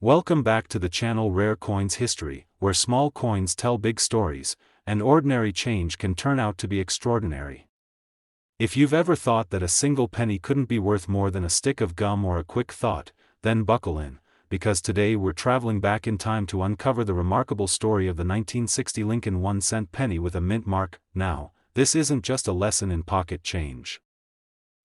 Welcome back to the channel Rare Coins History, where small coins tell big stories, and ordinary change can turn out to be extraordinary. If you've ever thought that a single penny couldn't be worth more than a stick of gum or a quick thought, then buckle in, because today we're traveling back in time to uncover the remarkable story of the 1960 Lincoln 1-cent penny with a mint mark. Now, this isn't just a lesson in pocket change.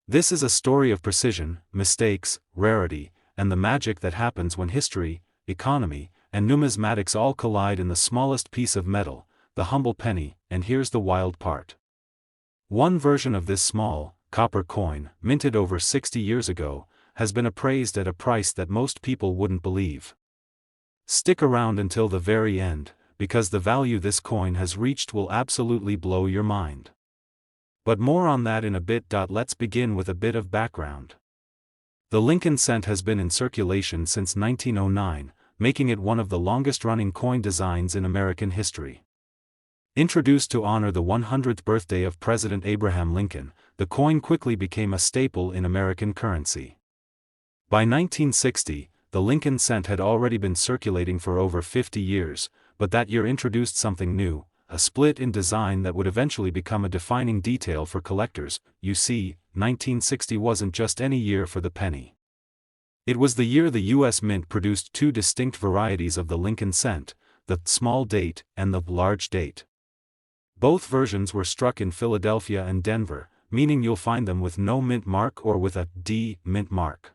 This is a story of precision, mistakes, rarity, and the magic that happens when history, economy, and numismatics all collide in the smallest piece of metal, the humble penny. And here's the wild part. One version of this small, copper coin, minted over 60 years ago, has been appraised at a price that most people wouldn't believe. Stick around until the very end, because the value this coin has reached will absolutely blow your mind. But more on that in a bit. Let's begin with a bit of background. The Lincoln cent has been in circulation since 1909, making it one of the longest-running coin designs in American history. Introduced to honor the 100th birthday of President Abraham Lincoln, the coin quickly became a staple in American currency. By 1960, the Lincoln cent had already been circulating for over 50 years, but that year introduced something new, a split in design that would eventually become a defining detail for collectors. You see, 1960 wasn't just any year for the penny. It was the year the U.S. Mint produced two distinct varieties of the Lincoln cent, the small date and the large date. Both versions were struck in Philadelphia and Denver, meaning you'll find them with no mint mark or with a D mint mark.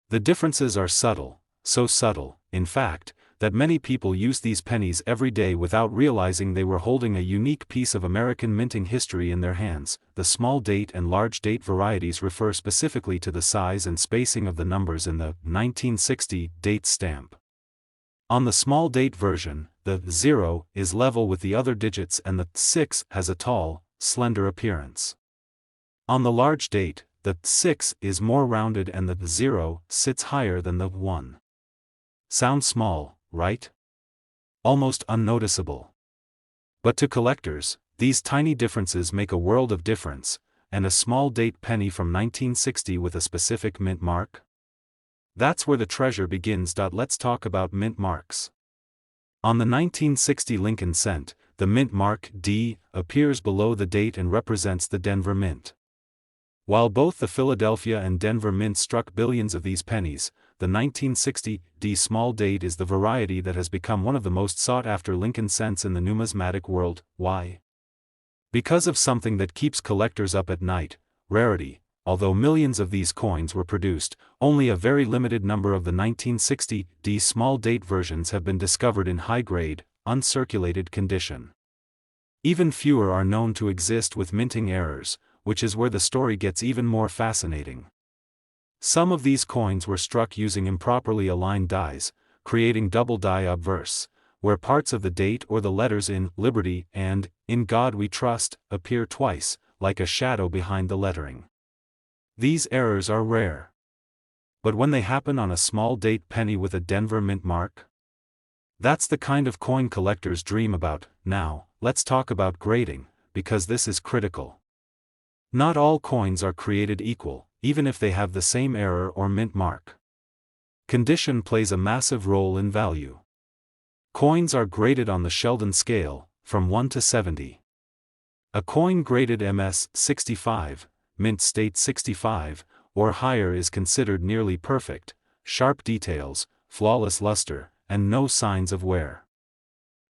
The differences are subtle, so subtle, in fact, that many people use these pennies every day without realizing they were holding a unique piece of American minting history in their hands. The small date and large date varieties refer specifically to the size and spacing of the numbers in the 1960 date stamp. On the small date version, the 0 is level with the other digits and the 6 has a tall, slender appearance. On the large date, the 6 is more rounded and the 0 sits higher than the 1. Sounds small, right? Almost unnoticeable. But to collectors, these tiny differences make a world of difference. And a small date penny from 1960 with a specific mint mark? That's where the treasure begins. Let's talk about mint marks. On the 1960 Lincoln cent, the mint mark D appears below the date and represents the Denver Mint. While both the Philadelphia and Denver Mint struck billions of these pennies, the 1960 D small date is the variety that has become one of the most sought-after Lincoln cents in the numismatic world. Why? Because of something that keeps collectors up at night: rarity. Although millions of these coins were produced, only a very limited number of the 1960 D small date versions have been discovered in high-grade, uncirculated condition. Even fewer are known to exist with minting errors, which is where the story gets even more fascinating. Some of these coins were struck using improperly aligned dies, creating double die obverse, where parts of the date or the letters in Liberty and In God We Trust appear twice, like a shadow behind the lettering. These errors are rare. But when they happen on a small date penny with a Denver mint mark? That's the kind of coin collectors dream about. Now, let's talk about grading, because this is critical. Not all coins are created equal, even if they have the same error or mint mark. Condition plays a massive role in value. Coins are graded on the Sheldon scale, from 1 to 70. A coin graded MS 65, mint state 65, or higher is considered nearly perfect: sharp details, flawless luster, and no signs of wear.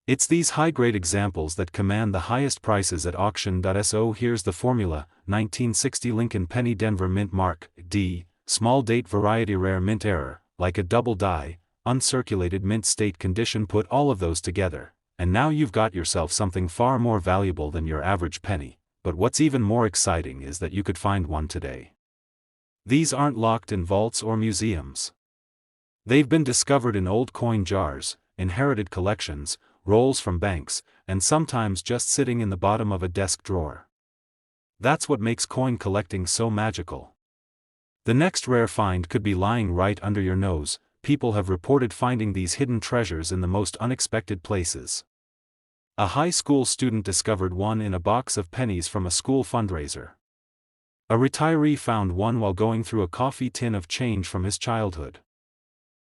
It's these high-grade examples that command the highest prices at auction. So here's the formula: 1960 Lincoln penny Denver mint mark D, small date variety rare mint error, like a double die, uncirculated mint state condition. Put all of those together, and now you've got yourself something far more valuable than your average penny. But what's even more exciting is that you could find one today. These aren't locked in vaults or museums. They've been discovered in old coin jars, inherited collections, rolls from banks, and sometimes just sitting in the bottom of a desk drawer. That's what makes coin collecting so magical. The next rare find could be lying right under your nose. People have reported finding these hidden treasures in the most unexpected places. A high school student discovered one in a box of pennies from a school fundraiser. A retiree found one while going through a coffee tin of change from his childhood.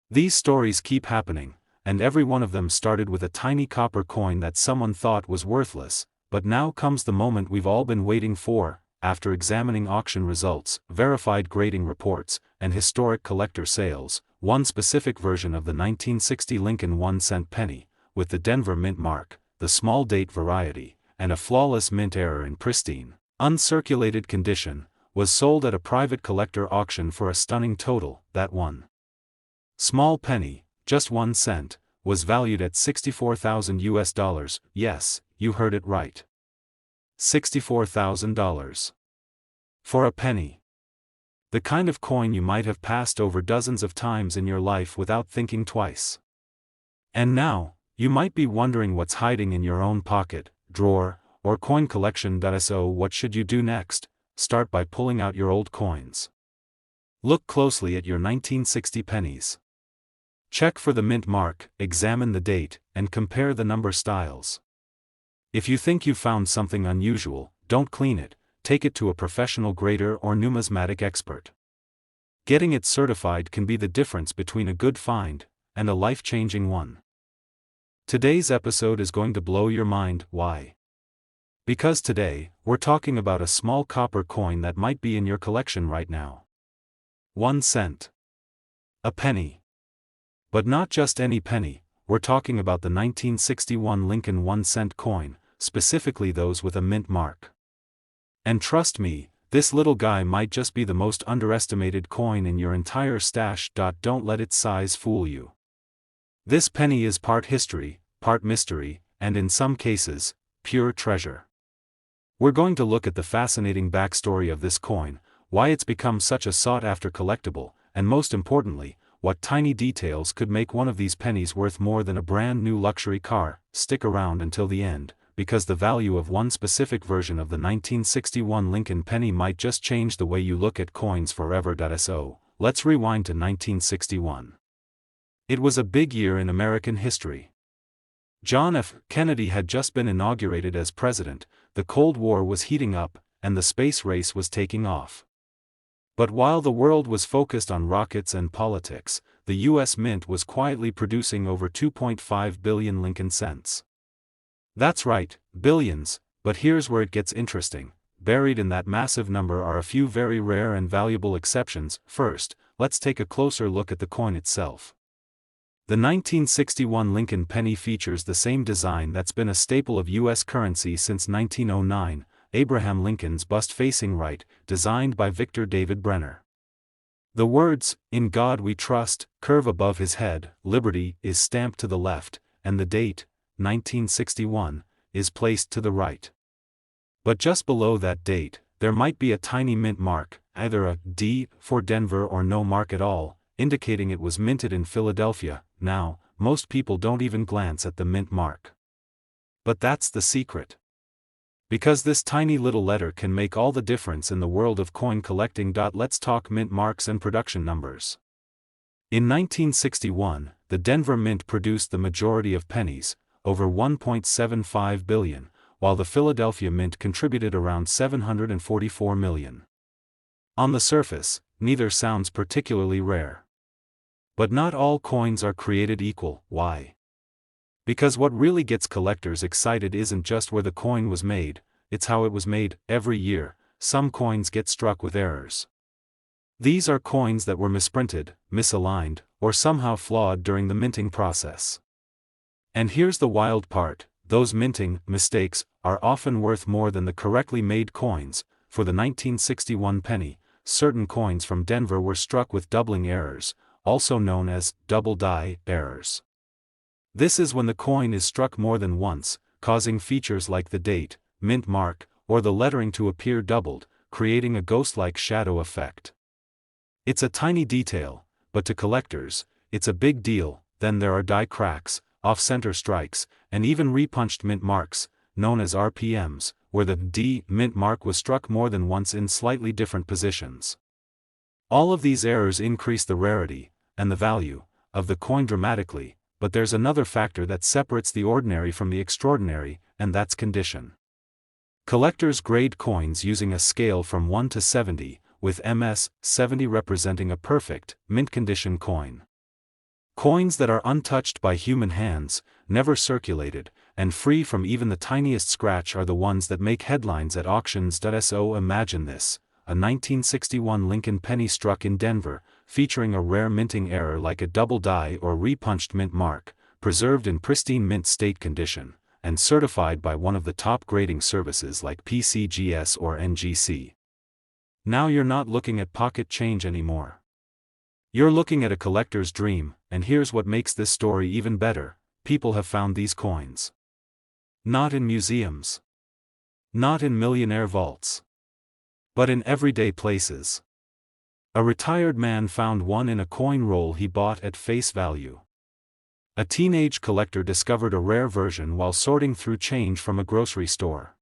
These stories keep happening, and every one of them started with a tiny copper coin that someone thought was worthless, but now comes the moment we've all been waiting for. After examining auction results, verified grading reports, and historic collector sales, one specific version of the 1960 Lincoln 1-cent penny, with the Denver mint mark, the small date variety, and a flawless mint error in pristine, uncirculated condition, was sold at a private collector auction for a stunning total. That one small penny, just 1 cent, was valued at $64,000. Yes, you heard it right. $64,000. For a penny. The kind of coin you might have passed over dozens of times in your life without thinking twice. And now, you might be wondering what's hiding in your own pocket, drawer, or coin collection. So what should you do next? Start by pulling out your old coins. Look closely at your 1960 pennies. Check for the mint mark, examine the date, and compare the number styles. If you think you found something unusual, don't clean it, take it to a professional grader or numismatic expert. Getting it certified can be the difference between a good find and a life-changing one. Today's episode is going to blow your mind. Why? Because today, we're talking about a small copper coin that might be in your collection right now. 1 cent. A penny. But not just any penny, we're talking about the 1961 Lincoln 1-cent coin, specifically those with a mint mark. And trust me, this little guy might just be the most underestimated coin in your entire stash. Don't let its size fool you. This penny is part history, part mystery, and in some cases, pure treasure. We're going to look at the fascinating backstory of this coin, why it's become such a sought-after collectible, and most importantly, what tiny details could make one of these pennies worth more than a brand new luxury car. Stick around until the end, because the value of one specific version of the 1961 Lincoln penny might just change the way you look at coins forever. So, let's rewind to 1961. It was a big year in American history. John F. Kennedy had just been inaugurated as president, the Cold War was heating up, and the space race was taking off. But while the world was focused on rockets and politics, the U.S. Mint was quietly producing over 2.5 billion Lincoln cents. That's right, billions, but here's where it gets interesting. Buried in that massive number are a few very rare and valuable exceptions. First, let's take a closer look at the coin itself. The 1961 Lincoln penny features the same design that's been a staple of U.S. currency since 1909, Abraham Lincoln's bust facing right, designed by Victor David Brenner. The words, "In God We Trust," curve above his head, liberty is stamped to the left, and the date, 1961, is placed to the right. But just below that date, there might be a tiny mint mark, either a D for Denver or no mark at all, indicating it was minted in Philadelphia. Now, most people don't even glance at the mint mark. But that's the secret. Because this tiny little letter can make all the difference in the world of coin collecting. Let's talk mint marks and production numbers. In 1961, the Denver Mint produced the majority of pennies, over 1.75 billion, while the Philadelphia Mint contributed around 744 million. On the surface, neither sounds particularly rare. But not all coins are created equal. Why? Because what really gets collectors excited isn't just where the coin was made, it's how it was made. Every year, some coins get struck with errors. These are coins that were misprinted, misaligned, or somehow flawed during the minting process. And here's the wild part, those minting mistakes are often worth more than the correctly made coins. For the 1961 penny, certain coins from Denver were struck with doubling errors, also known as double die errors. This is when the coin is struck more than once, causing features like the date, mint mark, or the lettering to appear doubled, creating a ghost-like shadow effect. It's a tiny detail, but to collectors, it's a big deal. Then there are die cracks, off-center strikes, and even repunched mint marks, known as RPMs, where the D mint mark was struck more than once in slightly different positions. All of these errors increase the rarity and the value of the coin dramatically, but there's another factor that separates the ordinary from the extraordinary, and that's condition. Collectors grade coins using a scale from 1 to 70, with MS 70 representing a perfect, mint condition coin. Coins that are untouched by human hands, never circulated, and free from even the tiniest scratch are the ones that make headlines at auctions.so. Imagine this: a 1961 Lincoln penny struck in Denver, featuring a rare minting error like a double die or repunched mint mark, preserved in pristine mint state condition, and certified by one of the top grading services like PCGS or NGC. Now you're not looking at pocket change anymore. You're looking at a collector's dream, and here's what makes this story even better: people have found these coins. Not in museums. Not in millionaire vaults. But in everyday places. A retired man found one in a coin roll he bought at face value. A teenage collector discovered a rare version while sorting through change from a grocery store.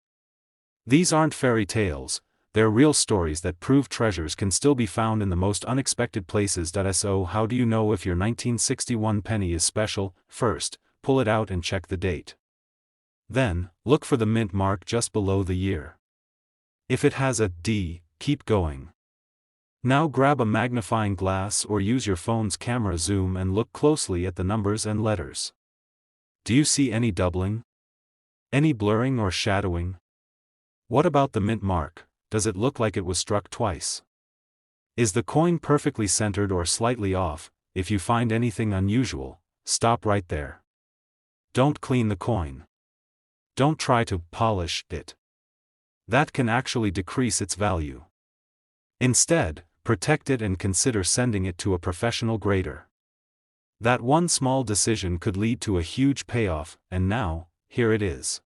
These aren't fairy tales, they're real stories that prove treasures can still be found in the most unexpected places.so. How do you know if your 1961 penny is special? First, pull it out and check the date. Then, look for the mint mark just below the year. If it has a D, keep going. Now grab a magnifying glass or use your phone's camera zoom and look closely at the numbers and letters. Do you see any doubling? Any blurring or shadowing? What about the mint mark? Does it look like it was struck twice? Is the coin perfectly centered or slightly off? If you find anything unusual, stop right there. Don't clean the coin. Don't try to polish it. That can actually decrease its value. Instead, protect it and consider sending it to a professional grader. That one small decision could lead to a huge payoff, and now, here it is.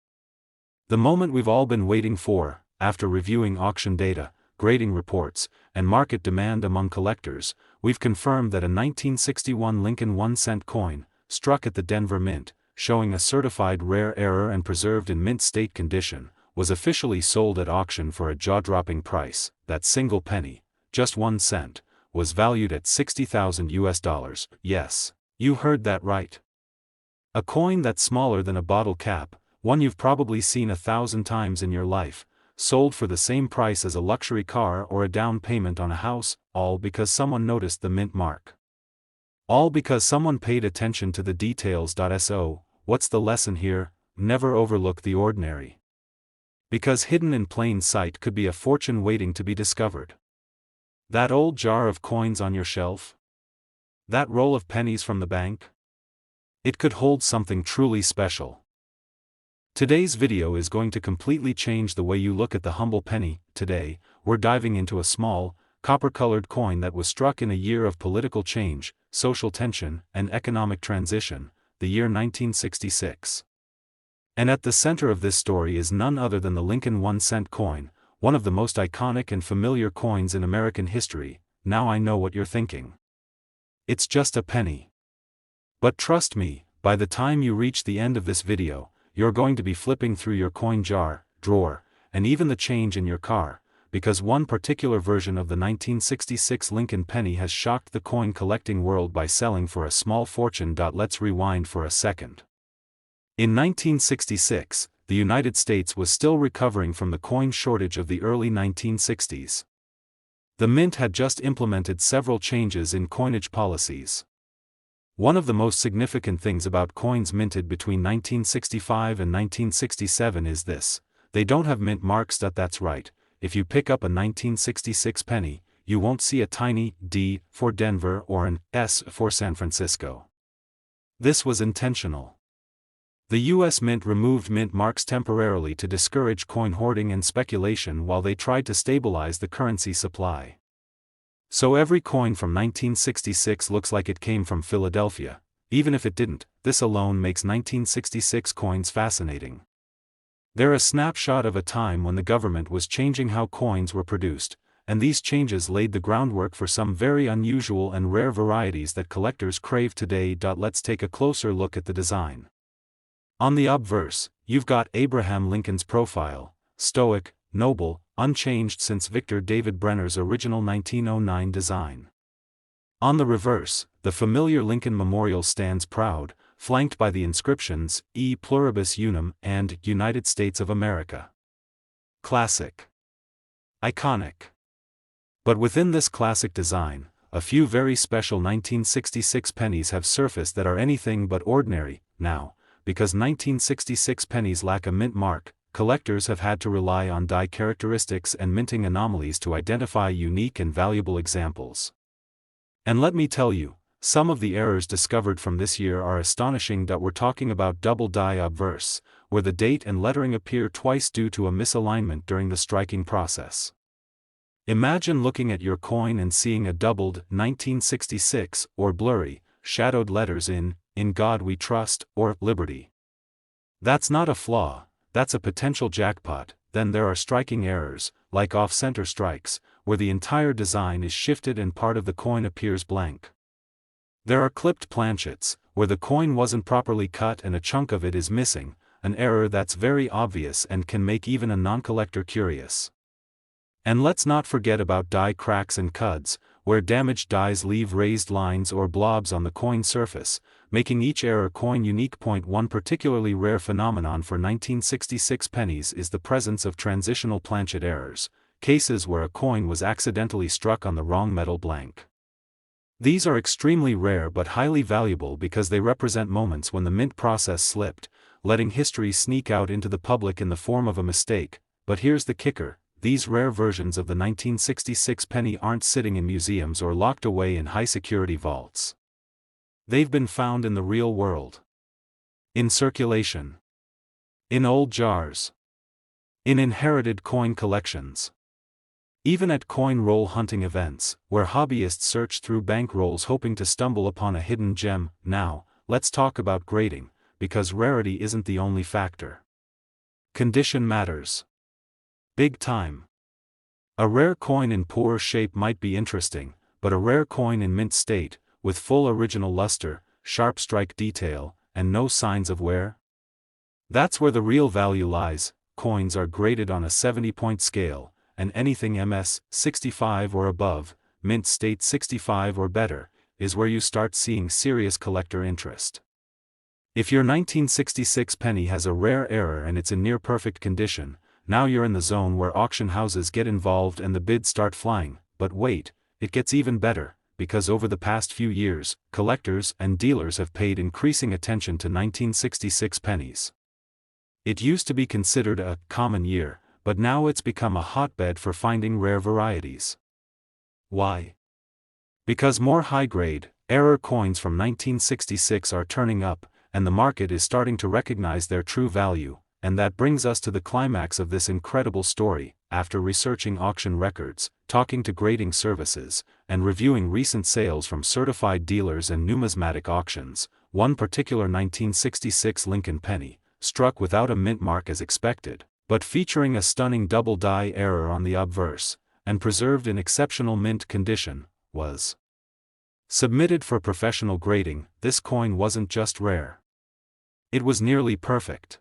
The moment we've all been waiting for. After reviewing auction data, grading reports, and market demand among collectors, we've confirmed that a 1961 Lincoln 1-cent coin, struck at the Denver Mint, showing a certified rare error and preserved in mint state condition, was officially sold at auction for a jaw-dropping price. That single penny, just 1 cent, was valued at $60,000. Yes, you heard that right. A coin that's smaller than a bottle cap, one you've probably seen 1,000 times in your life, sold for the same price as a luxury car or a down payment on a house, all because someone noticed the mint mark. All because someone paid attention to the details.so. What's the lesson here? Never overlook the ordinary. Because hidden in plain sight could be a fortune waiting to be discovered. That old jar of coins on your shelf? That roll of pennies from the bank? It could hold something truly special. Today's video is going to completely change the way you look at the humble penny. Today, we're diving into a small, copper-colored coin that was struck in a year of political change, social tension, and economic transition, the year 1966. And at the center of this story is none other than the Lincoln 1-cent coin, one of the most iconic and familiar coins in American history. Now I know what you're thinking. It's just a penny. But trust me, by the time you reach the end of this video, you're going to be flipping through your coin jar, drawer, and even the change in your car, because one particular version of the 1966 Lincoln penny has shocked the coin collecting world by selling for a small fortune. Let's rewind for a second. In 1966, the United States was still recovering from the coin shortage of the early 1960s. The Mint had just implemented several changes in coinage policies. One of the most significant things about coins minted between 1965 and 1967 is this: they don't have mint marks. That's right, if you pick up a 1966 penny, you won't see a tiny D for Denver or an S for San Francisco. This was intentional. The U.S. Mint removed mint marks temporarily to discourage coin hoarding and speculation while they tried to stabilize the currency supply. So every coin from 1966 looks like it came from Philadelphia. Even if it didn't, this alone makes 1966 coins fascinating. They're a snapshot of a time when the government was changing how coins were produced, and these changes laid the groundwork for some very unusual and rare varieties that collectors crave today. Let's take a closer look at the design. On the obverse, you've got Abraham Lincoln's profile, stoic, noble, unchanged since Victor David Brenner's original 1909 design. On the reverse, the familiar Lincoln Memorial stands proud, flanked by the inscriptions, E Pluribus Unum and United States of America. Classic. Iconic. But within this classic design, a few very special 1966 pennies have surfaced that are anything but ordinary. Now, because 1966 pennies lack a mint mark, collectors have had to rely on die characteristics and minting anomalies to identify unique and valuable examples. And let me tell you, some of the errors discovered from this year are astonishing. We're talking about double die obverse, where the date and lettering appear twice due to a misalignment during the striking process. Imagine looking at your coin and seeing a doubled 1966 or blurry, shadowed letters in God We Trust or Liberty. That's not a flaw, that's a potential jackpot. Then there are striking errors, like off-center strikes, where the entire design is shifted and part of the coin appears blank. There are clipped planchets, where the coin wasn't properly cut and a chunk of it is missing, an error that's very obvious and can make even a non-collector curious. And let's not forget about die cracks and cuds, where damaged dies leave raised lines or blobs on the coin surface, making each error coin unique. One particularly rare phenomenon for 1966 pennies is the presence of transitional planchet errors, cases where a coin was accidentally struck on the wrong metal blank. These are extremely rare but highly valuable because they represent moments when the mint process slipped, letting history sneak out into the public in the form of a mistake. But here's the kicker: these rare versions of the 1966 penny aren't sitting in museums or locked away in high-security vaults. They've been found in the real world. In circulation. In old jars. In inherited coin collections. Even at coin roll hunting events, where hobbyists search through bank rolls hoping to stumble upon a hidden gem. Now, let's talk about grading, because rarity isn't the only factor. Condition matters. Big time. A rare coin in poor shape might be interesting, but a rare coin in mint state, with full original luster, sharp strike detail, and no signs of wear? That's where the real value lies. Coins are graded on a 70-point scale, and anything MS 65 or above, mint state 65 or better, is where you start seeing serious collector interest. If your 1966 penny has a rare error and it's in near-perfect condition, now you're in the zone where auction houses get involved and the bids start flying. But wait, it gets even better, because over the past few years, collectors and dealers have paid increasing attention to 1966 pennies. It used to be considered a common year, but now it's become a hotbed for finding rare varieties. Why? Because more high-grade, error coins from 1966 are turning up, and the market is starting to recognize their true value. And that brings us to the climax of this incredible story. After researching auction records, talking to grading services, and reviewing recent sales from certified dealers and numismatic auctions, one particular 1966 Lincoln penny, struck without a mint mark as expected, but featuring a stunning double die error on the obverse, and preserved in exceptional mint condition, was submitted for professional grading. This coin wasn't just rare. It was nearly perfect.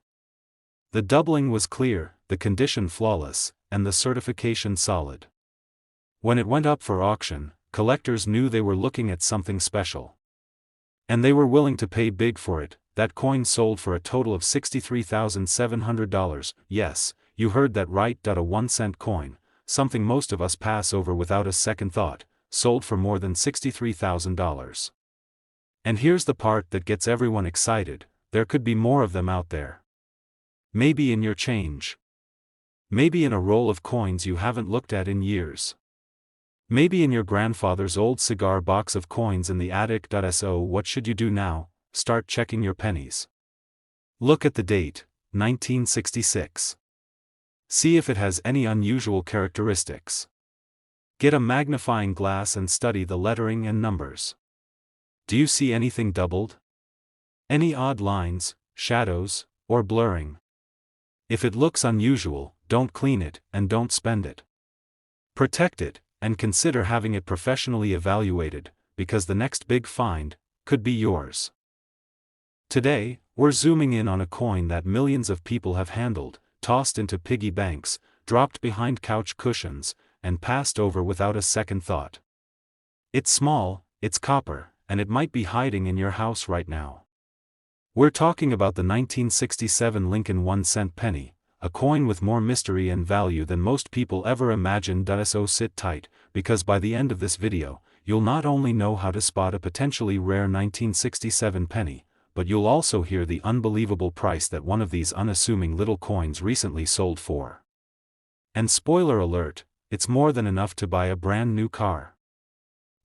The doubling was clear, the condition flawless, and the certification solid. When it went up for auction, collectors knew they were looking at something special. And they were willing to pay big for it. That coin sold for a total of $63,700. Yes, you heard that right. A 1-cent coin, something most of us pass over without a second thought, sold for more than $63,000. And here's the part that gets everyone excited: there could be more of them out there. Maybe in your change. Maybe in a roll of coins you haven't looked at in years. Maybe in your grandfather's old cigar box of coins in the attic. So what should you do now? Start checking your pennies. Look at the date, 1966. See if it has any unusual characteristics. Get a magnifying glass and study the lettering and numbers. Do you see anything doubled? Any odd lines, shadows, or blurring? If it looks unusual, don't clean it, and don't spend it. Protect it, and consider having it professionally evaluated, because the next big find could be yours. Today, we're zooming in on a coin that millions of people have handled, tossed into piggy banks, dropped behind couch cushions, and passed over without a second thought. It's small, it's copper, and it might be hiding in your house right now. We're talking about the 1967 Lincoln 1-cent penny, a coin with more mystery and value than most people ever imagined. So sit tight, because by the end of this video, you'll not only know how to spot a potentially rare 1967 penny, but you'll also hear the unbelievable price that one of these unassuming little coins recently sold for. And spoiler alert, it's more than enough to buy a brand new car.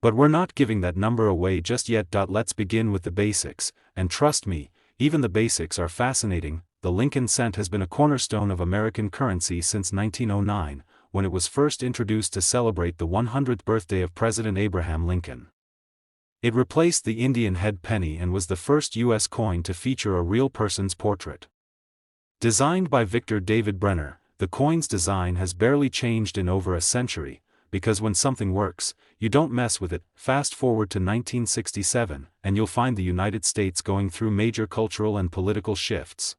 But we're not giving that number away just yet. Let's begin with the basics, and trust me, even the basics are fascinating. The Lincoln cent has been a cornerstone of American currency since 1909, when it was first introduced to celebrate the 100th birthday of President Abraham Lincoln. It replaced the Indian head penny and was the first U.S. coin to feature a real person's portrait. Designed by Victor David Brenner, the coin's design has barely changed in over a century, because when something works, you don't mess with it. Fast forward to 1967, and you'll find the United States going through major cultural and political shifts.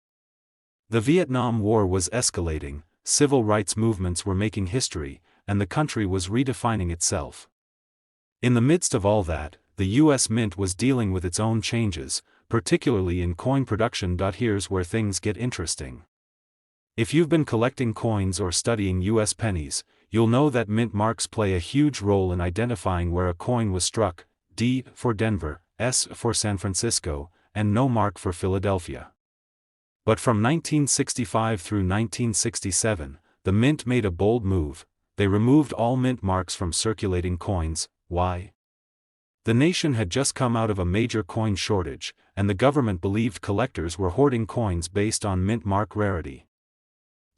The Vietnam War was escalating, civil rights movements were making history, and the country was redefining itself. In the midst of all that, the U.S. Mint was dealing with its own changes, particularly in coin production. Here's where things get interesting. If you've been collecting coins or studying U.S. pennies, you'll know that mint marks play a huge role in identifying where a coin was struck: D for Denver, S for San Francisco, and no mark for Philadelphia. But from 1965 through 1967, the mint made a bold move. They removed all mint marks from circulating coins. Why? The nation had just come out of a major coin shortage, and the government believed collectors were hoarding coins based on mint mark rarity.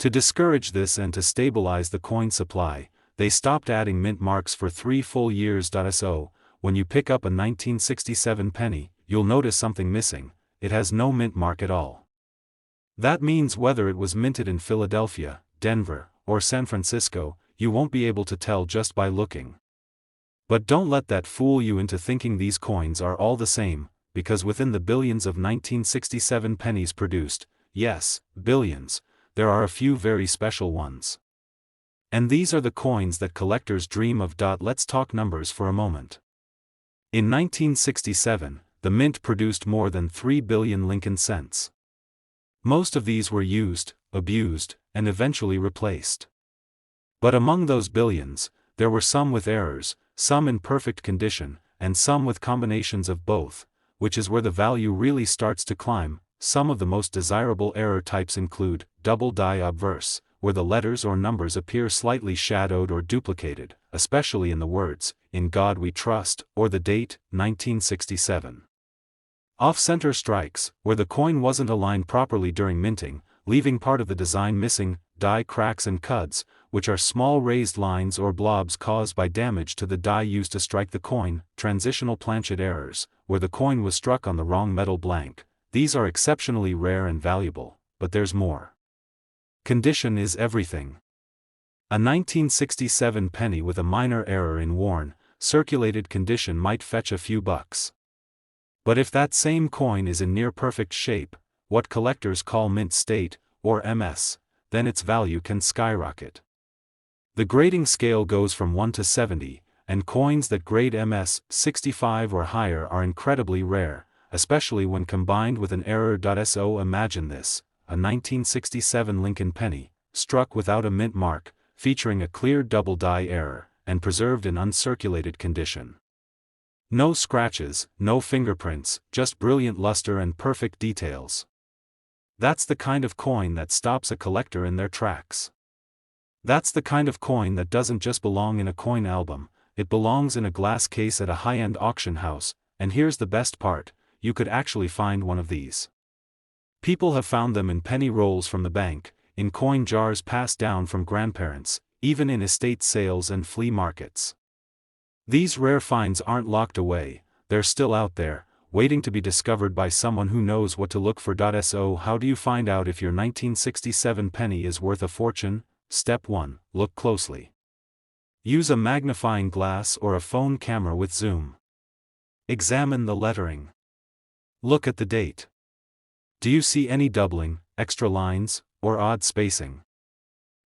To discourage this and to stabilize the coin supply, they stopped adding mint marks for 3 full years. So, when you pick up a 1967 penny, you'll notice something missing: it has no mint mark at all. That means whether it was minted in Philadelphia, Denver, or San Francisco, you won't be able to tell just by looking. But don't let that fool you into thinking these coins are all the same, because within the billions of 1967 pennies produced, yes, billions, there are a few very special ones. And these are the coins that collectors dream of. Let's talk numbers for a moment. In 1967, the mint produced more than 3 billion Lincoln cents. Most of these were used, abused, and eventually replaced. But among those billions, there were some with errors, some in perfect condition, and some with combinations of both, which is where the value really starts to climb. Some of the most desirable error types include double die obverse, where the letters or numbers appear slightly shadowed or duplicated, especially in the words, "In God We Trust," or the date, 1967. Off-center strikes, where the coin wasn't aligned properly during minting, leaving part of the design missing. Die cracks and cuds, which are small raised lines or blobs caused by damage to the die used to strike the coin. Transitional planchet errors, where the coin was struck on the wrong metal blank. These are exceptionally rare and valuable, but there's more. Condition is everything. A 1967 penny with a minor error in worn, circulated condition might fetch a few bucks. But if that same coin is in near-perfect shape, what collectors call mint state, or MS, then its value can skyrocket. The grading scale goes from 1 to 70, and coins that grade MS 65 or higher are incredibly rare, especially when combined with an error. So imagine this: a 1967 Lincoln penny, struck without a mint mark, featuring a clear double die error, and preserved in uncirculated condition. No scratches, no fingerprints, just brilliant luster and perfect details. That's the kind of coin that stops a collector in their tracks. That's the kind of coin that doesn't just belong in a coin album, it belongs in a glass case at a high-end auction house. And here's the best part: you could actually find one of these. People have found them in penny rolls from the bank, in coin jars passed down from grandparents, even in estate sales and flea markets. These rare finds aren't locked away, they're still out there, waiting to be discovered by someone who knows what to look for. So how do you find out if your 1967 penny is worth a fortune? Step 1. Look closely. Use a magnifying glass or a phone camera with zoom. Examine the lettering. Look at the date. Do you see any doubling, extra lines, or odd spacing?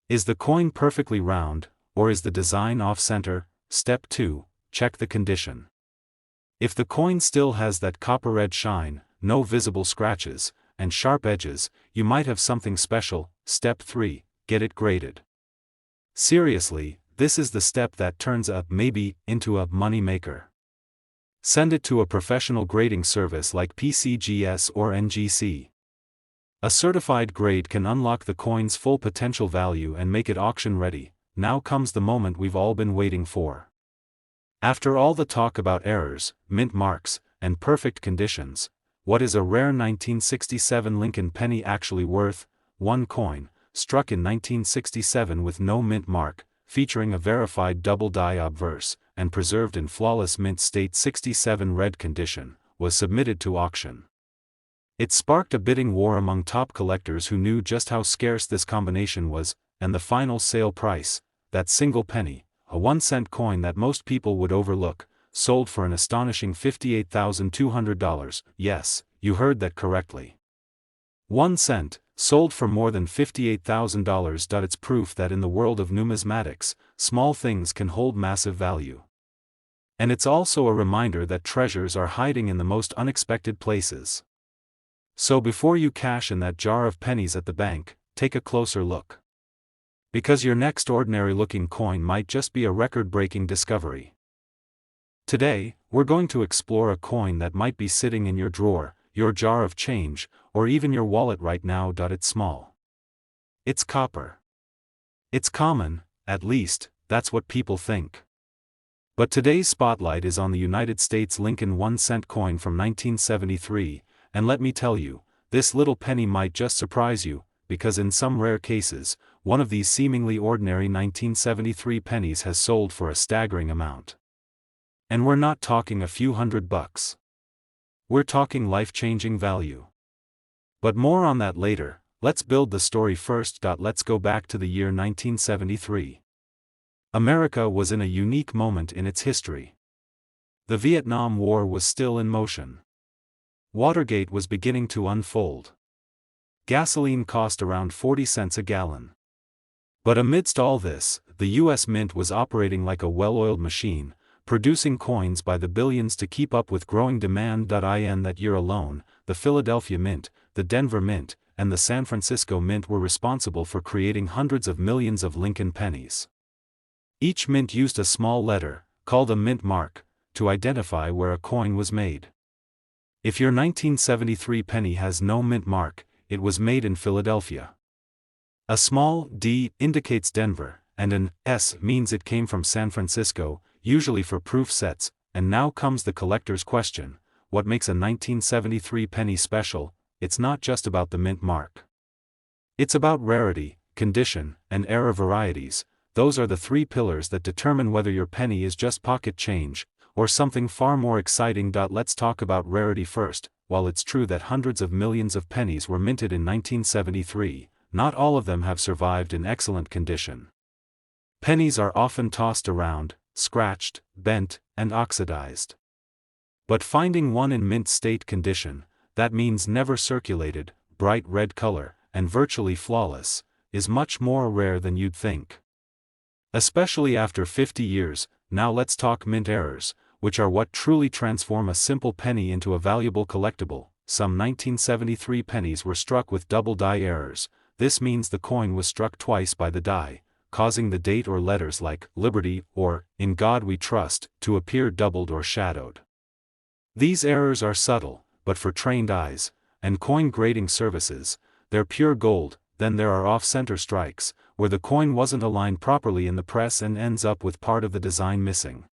Is the coin perfectly round, or is the design off-center? Step 2. Check the condition. If the coin still has that copper red shine, no visible scratches, and sharp edges, you might have something special. Step 3. Get it graded. Seriously, this is the step that turns a maybe into a money maker. Send it to a professional grading service like PCGS or NGC. A certified grade can unlock the coin's full potential value and make it auction ready. Now comes the moment we've all been waiting for. After all the talk about errors, mint marks, and perfect conditions, what is a rare 1967 Lincoln penny actually worth? One coin, struck in 1967 with no mint mark, featuring a verified double die obverse, and preserved in flawless mint state 67 red condition, was submitted to auction. It sparked a bidding war among top collectors who knew just how scarce this combination was, and the final sale price, that single penny, a 1-cent coin that most people would overlook, sold for an astonishing $58,200. Yes, you heard that correctly. 1 cent, sold for more than $58,000. It's proof that in the world of numismatics, small things can hold massive value. And it's also a reminder that treasures are hiding in the most unexpected places. So before you cash in that jar of pennies at the bank, take a closer look. Because your next ordinary-looking coin might just be a record-breaking discovery. Today, we're going to explore a coin that might be sitting in your drawer, your jar of change, or even your wallet right now. It's small. It's copper. It's common, at least, that's what people think. But today's spotlight is on the United States Lincoln 1-cent coin from 1973, and let me tell you, this little penny might just surprise you, because in some rare cases, one of these seemingly ordinary 1973 pennies has sold for a staggering amount. And we're not talking a few $100. We're talking life-changing value. But more on that later. Let's build the story first. Let's go back to the year 1973. America was in a unique moment in its history. The Vietnam War was still in motion. Watergate was beginning to unfold. Gasoline cost around 40 cents a gallon. But amidst all this, the U.S. Mint was operating like a well-oiled machine, producing coins by the billions to keep up with growing demand. In that year alone, the Philadelphia Mint, the Denver Mint, and the San Francisco Mint were responsible for creating hundreds of millions of Lincoln pennies. Each mint used a small letter, called a mint mark, to identify where a coin was made. If your 1973 penny has no mint mark, it was made in Philadelphia. A small D indicates Denver, and an S means it came from San Francisco, usually for proof sets. And now comes the collector's question: what makes a 1973 penny special? It's not just about the mint mark. It's about rarity, condition, and error varieties. Those are the three pillars that determine whether your penny is just pocket change, or something far more exciting. Let's talk about rarity first. While it's true that hundreds of millions of pennies were minted in 1973, not all of them have survived in excellent condition. Pennies are often tossed around, scratched, bent, and oxidized. But finding one in mint state condition, that means never circulated, bright red color, and virtually flawless, is much more rare than you'd think. Especially after 50 years, now let's talk mint errors, which are what truly transform a simple penny into a valuable collectible. Some 1973 pennies were struck with double die errors. This means the coin was struck twice by the die, causing the date or letters like Liberty or In God We Trust to appear doubled or shadowed. These errors are subtle, but for trained eyes and coin grading services, they're pure gold. Then there are off-center strikes, where the coin wasn't aligned properly in the press and ends up with part of the design missing.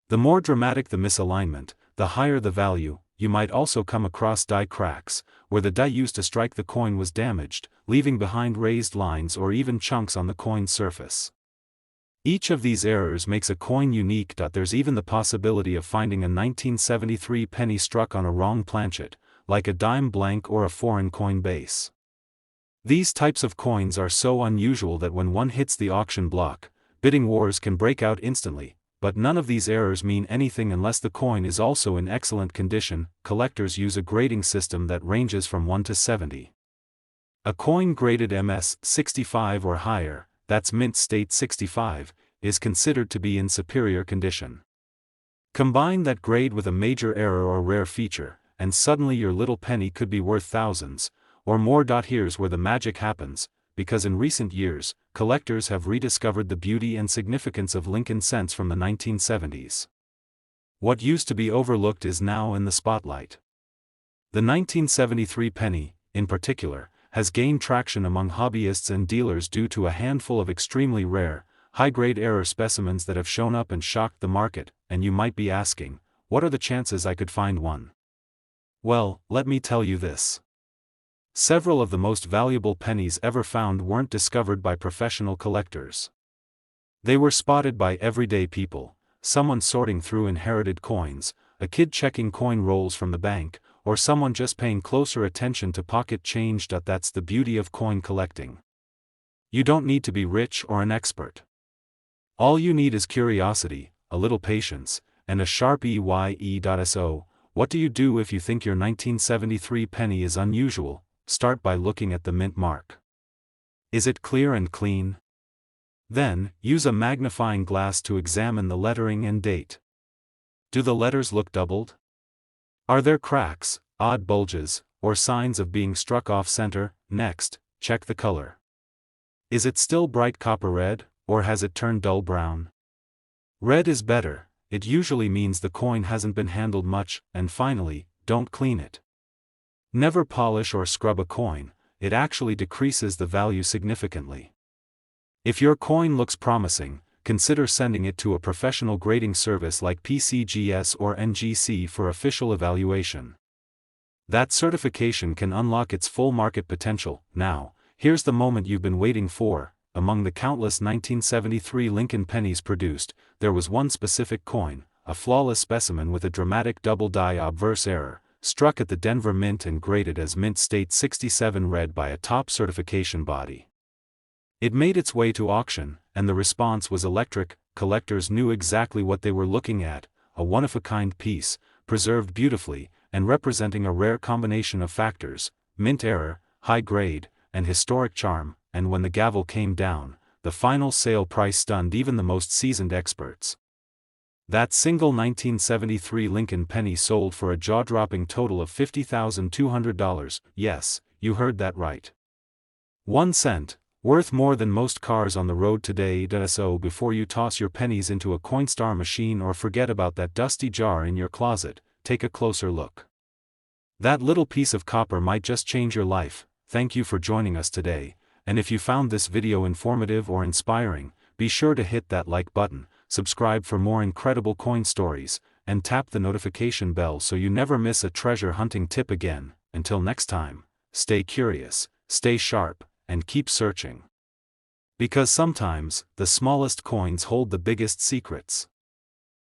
The more dramatic the misalignment, the higher the value. You might also come across die cracks, where the die used to strike the coin was damaged, leaving behind raised lines or even chunks on the coin's surface. Each of these errors makes a coin unique. There's even the possibility of finding a 1973 penny struck on a wrong planchet, like a dime blank or a foreign coin base. These types of coins are so unusual that when one hits the auction block, bidding wars can break out instantly. But none of these errors mean anything unless the coin is also in excellent condition. Collectors use a grading system that ranges from 1 to 70. A coin graded MS 65 or higher, that's mint state 65, is considered to be in superior condition. Combine that grade with a major error or rare feature, and suddenly your little penny could be worth thousands, or more. Here's where the magic happens, because in recent years, collectors have rediscovered the beauty and significance of Lincoln cents from the 1970s. What used to be overlooked is now in the spotlight. The 1973 penny, in particular, has gained traction among hobbyists and dealers due to a handful of extremely rare, high-grade error specimens that have shown up and shocked the market, and you might be asking, what are the chances I could find one? Well, let me tell you this. Several of the most valuable pennies ever found weren't discovered by professional collectors. They were spotted by everyday people, someone sorting through inherited coins, a kid checking coin rolls from the bank, or someone just paying closer attention to pocket change. That's the beauty of coin collecting. You don't need to be rich or an expert. All you need is curiosity, a little patience, and a sharp eye. What do you do if you think your 1973 penny is unusual? Start by looking at the mint mark. Is it clear and clean? Then, use a magnifying glass to examine the lettering and date. Do the letters look doubled? Are there cracks, odd bulges, or signs of being struck off center? Next, check the color. Is it still bright copper red, or has it turned dull brown? Red is better, it usually means the coin hasn't been handled much, and finally, don't clean it. Never polish or scrub a coin, it actually decreases the value significantly. If your coin looks promising, consider sending it to a professional grading service like PCGS or NGC for official evaluation. That certification can unlock its full market potential. Now, here's the moment you've been waiting for. Among the countless 1973 Lincoln pennies produced, there was one specific coin, a flawless specimen with a dramatic double die obverse error, struck at the Denver Mint and graded as Mint State 67 red by a top certification body. It made its way to auction, and the response was electric. Collectors knew exactly what they were looking at, a one-of-a-kind piece, preserved beautifully, and representing a rare combination of factors, mint error, high grade, and historic charm. And when the gavel came down, the final sale price stunned even the most seasoned experts. That single 1973 Lincoln penny sold for a jaw-dropping total of $50,200. Yes, you heard that right. 1 cent. Worth more than most cars on the road today. So before you toss your pennies into a Coinstar machine or forget about that dusty jar in your closet, take a closer look. That little piece of copper might just change your life. Thank you for joining us today, and if you found this video informative or inspiring, be sure to hit that like button, subscribe for more incredible coin stories, and tap the notification bell so you never miss a treasure hunting tip again. Until next time, stay curious, stay sharp, and keep searching. Because sometimes, the smallest coins hold the biggest secrets.